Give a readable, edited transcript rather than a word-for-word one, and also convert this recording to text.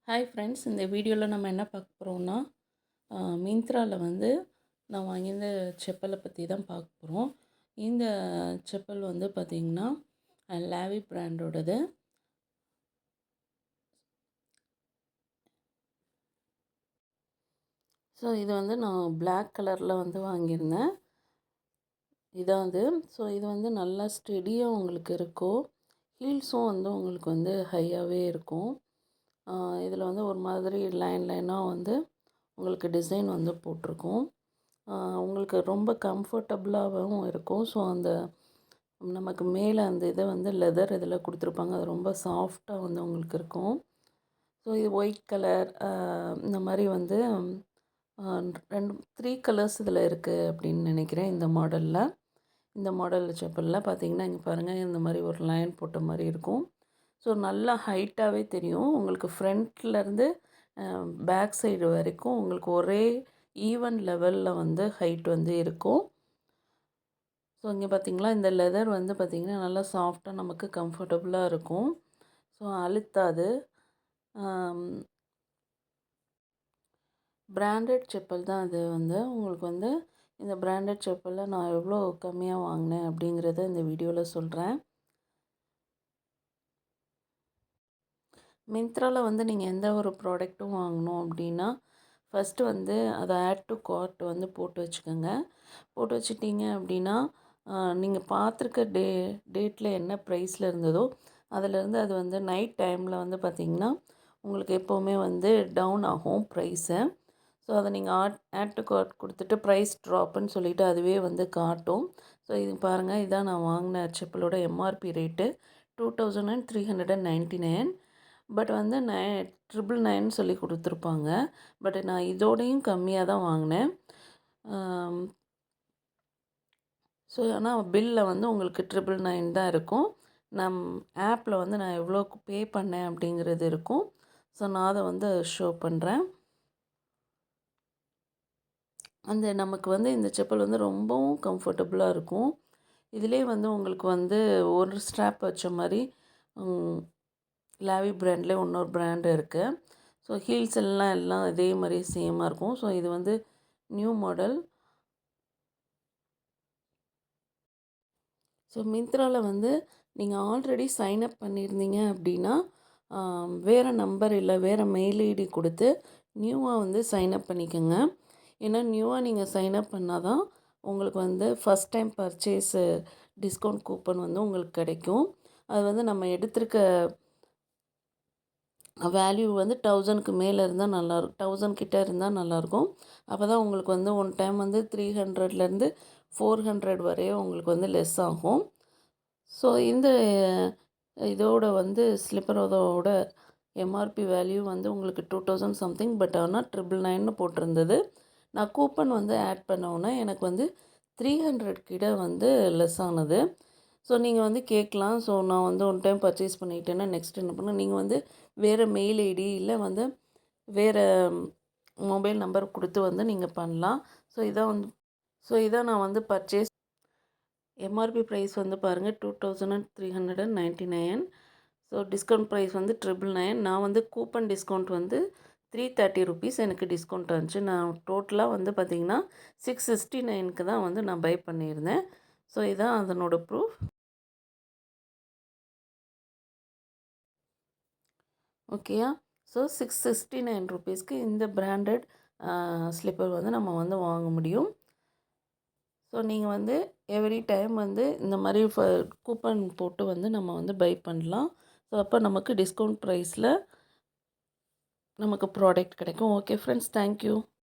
Hi friends, இந்த வீடியோவில் நம்ம என்ன பார்க்க போகிறோம்னா மிந்த்ராவில் வந்து நான் வாங்கியிருந்த செப்பலை பற்றி தான் பார்க்க போகிறோம். இந்த செப்பல் வந்து பார்த்திங்கன்னா லாவி பிராண்டோடது. ஸோ இது வந்து நான் பிளாக் கலரில் வந்து வாங்கியிருந்தேன். இதான் அது. ஸோ இது வந்து நல்லா ஸ்டெடியாக உங்களுக்கு இருக்கும். ஹீல்ஸும் வந்து உங்களுக்கு வந்து ஹையாகவே இருக்கும். இதில் வந்து ஒரு மாதிரி லைனாக வந்து உங்களுக்கு டிசைன் வந்து போட்டிருக்கும். உங்களுக்கு ரொம்ப கம்ஃபர்டபுளாகவும் இருக்கும். ஸோ அந்த நமக்கு மேலே அந்த இதை வந்து லெதர் இதில் கொடுத்துருப்பாங்க. அது ரொம்ப சாஃப்டாக வந்து உங்களுக்கு இருக்கும். ஸோ இது ஒயிட் கலர், இந்த மாதிரி வந்து 3 கலர்ஸ் இதில் இருக்குது அப்படின்னு நினைக்கிறேன். இந்த மாடலில், இந்த மாடல் செப்பலில் பார்த்தீங்கன்னா இங்கே பாருங்கள், இந்த மாதிரி ஒரு லைன் போட்ட மாதிரி இருக்கும். ஸோ நல்லா ஹைட்டாகவே தெரியும் உங்களுக்கு. ஃப்ரண்ட்லேருந்து பேக் சைடு வரைக்கும் உங்களுக்கு ஒரே ஈவன் லெவலில் வந்து ஹைட் வந்து இருக்கும். ஸோ இங்கே பார்த்திங்களா, இந்த லெதர் வந்து பார்த்திங்கன்னா நல்லா சாஃப்டாக நமக்கு கம்ஃபர்டபுளாக இருக்கும். ஸோ அழுத்தாது. பிராண்டட் செப்பல் தான் அது வந்து உங்களுக்கு வந்து. இந்த பிராண்டட் செப்பலில் நான் எவ்வளோ கம்மியாக வாங்கினேன் அப்படிங்கிறத இந்த வீடியோவில் சொல்கிறேன். மிந்த்ராவில் வந்து நீங்கள் எந்த ஒரு ப்ராடக்ட்டும் வாங்கணும் அப்படின்னா ஃபஸ்ட்டு வந்து அதை ஆட் டு கார்ட் வந்து போட்டு வச்சுக்கோங்க. போட்டு வச்சுட்டிங்க அப்படின்னா நீங்கள் பார்த்துருக்க டேட்டில் என்ன ப்ரைஸில் இருந்ததோ அதிலேருந்து அது வந்து நைட் டைமில் வந்து பார்த்திங்கன்னா உங்களுக்கு எப்போவுமே வந்து டவுன் ஆகும் ப்ரைஸை. ஸோ அதை நீங்கள் ஆட் டு கார்ட் கொடுத்துட்டு ப்ரைஸ் ட்ராப்புன்னு சொல்லிவிட்டு அதுவே வந்து காட்டும். ஸோ இது பாருங்கள், இதான் நான் வாங்கின செப்பலோட எம்ஆர்பி ரேட்டு 2399. பட் வந்து 999 சொல்லி கொடுத்துருப்பாங்க. பட் நான் இதோடையும் கம்மியாக தான் வாங்கினேன். ஸோ ஆனால் பில்லில் வந்து உங்களுக்கு 999 தான் இருக்கும். ஆப்பில் வந்து நான் எவ்வளோ பே பண்ணேன் அப்படிங்கிறது இருக்கும். ஸோ நான் அதை வந்து ஷோ பண்ணுறேன். அந்த நமக்கு வந்து இந்த செப்பல் வந்து ரொம்பவும் கம்ஃபர்டபுளாக இருக்கும். இதிலே வந்து உங்களுக்கு வந்து ஒரு ஸ்ட்ராப் வச்ச மாதிரி லாவி பிராண்ட்லேயே இன்னொரு பிராண்டு இருக்குது. ஸோ ஹீல்ஸ் எல்லாம் இதே மாதிரி சேமாக இருக்கும். ஸோ இது வந்து நியூ மாடல். ஸோ மிந்த்ராவில் வந்து நீங்கள் ஆல்ரெடி சைன்அப் பண்ணியிருந்தீங்க அப்படின்னா வேறு நம்பர் இல்லை வேறு மெயில் ஐடி கொடுத்து நியூவாக வந்து சைன்அப் பண்ணிக்கோங்க. ஏன்னா நியூவாக நீங்கள் சைன்அப் பண்ணால் தான் உங்களுக்கு வந்து first time purchase discount coupon வந்து உங்களுக்கு கிடைக்கும். அது வந்து நம்ம எடுத்திருக்க வேல்யூ வந்து 1000க்கு மேலே இருந்தால் நல்லாயிருக்கும். 1000 கிட்டே இருந்தால் நல்லாயிருக்கும். அப்போ தான் உங்களுக்கு வந்து ஒன் டைம் வந்து 300லேருந்து 400 வரையும் உங்களுக்கு வந்து லெஸ் ஆகும். ஸோ இந்த இதோட வந்து ஸ்லிப்பரோட எம்ஆர்பி வேல்யூ வந்து உங்களுக்கு 2000 சம்திங். பட் ஆனால் 999ன்னு போட்டிருந்தது. நான் கூப்பன் வந்து ஆட் பண்ணோன்னே எனக்கு வந்து 300 கிட்ட வந்து லெஸ் ஆனது. ஸோ நீங்கள் வந்து கேட்கலாம், ஸோ நான் வந்து ஒன் டைம் பர்ச்சேஸ் பண்ணிட்டேன்னா நெக்ஸ்ட் என்ன பண்ண, நீங்கள் வந்து வேறு மெயில் ஐடி இல்லை வந்து வேறு மொபைல் நம்பர் கொடுத்து வந்து நீங்கள் பண்ணலாம். ஸோ இதான் நான் வந்து பர்ச்சேஸ் எம்ஆர்பி ப்ரைஸ் வந்து பாருங்கள் 2399. ஸோ டிஸ்கவுண்ட் ப்ரைஸ் வந்து 999. நான் வந்து கூப்பன் டிஸ்கவுண்ட் வந்து 330 ருபீஸ் எனக்கு டிஸ்கவுண்ட் இருந்துச்சு. நான் டோட்டலாக வந்து பார்த்திங்கன்னா 669க்கு தான் வந்து நான் பை பண்ணியிருந்தேன். ஸோ இதான் அதனோட ப்ரூஃப். ஓகேயா. ஸோ 669 ருபீஸ்க்கு இந்த பிராண்டட் ஸ்லிப்பர் வந்து நம்ம வந்து வாங்க முடியும். ஸோ நீங்கள் வந்து எவ்ரி டைம் வந்து இந்த மாதிரி கூப்பன் போட்டு வந்து நம்ம வந்து பை பண்ணலாம். ஸோ அப்போ நமக்கு டிஸ்கவுண்ட் ப்ரைஸில் நமக்கு ப்ராடக்ட் கிடைக்கும். Okay friends, thank you.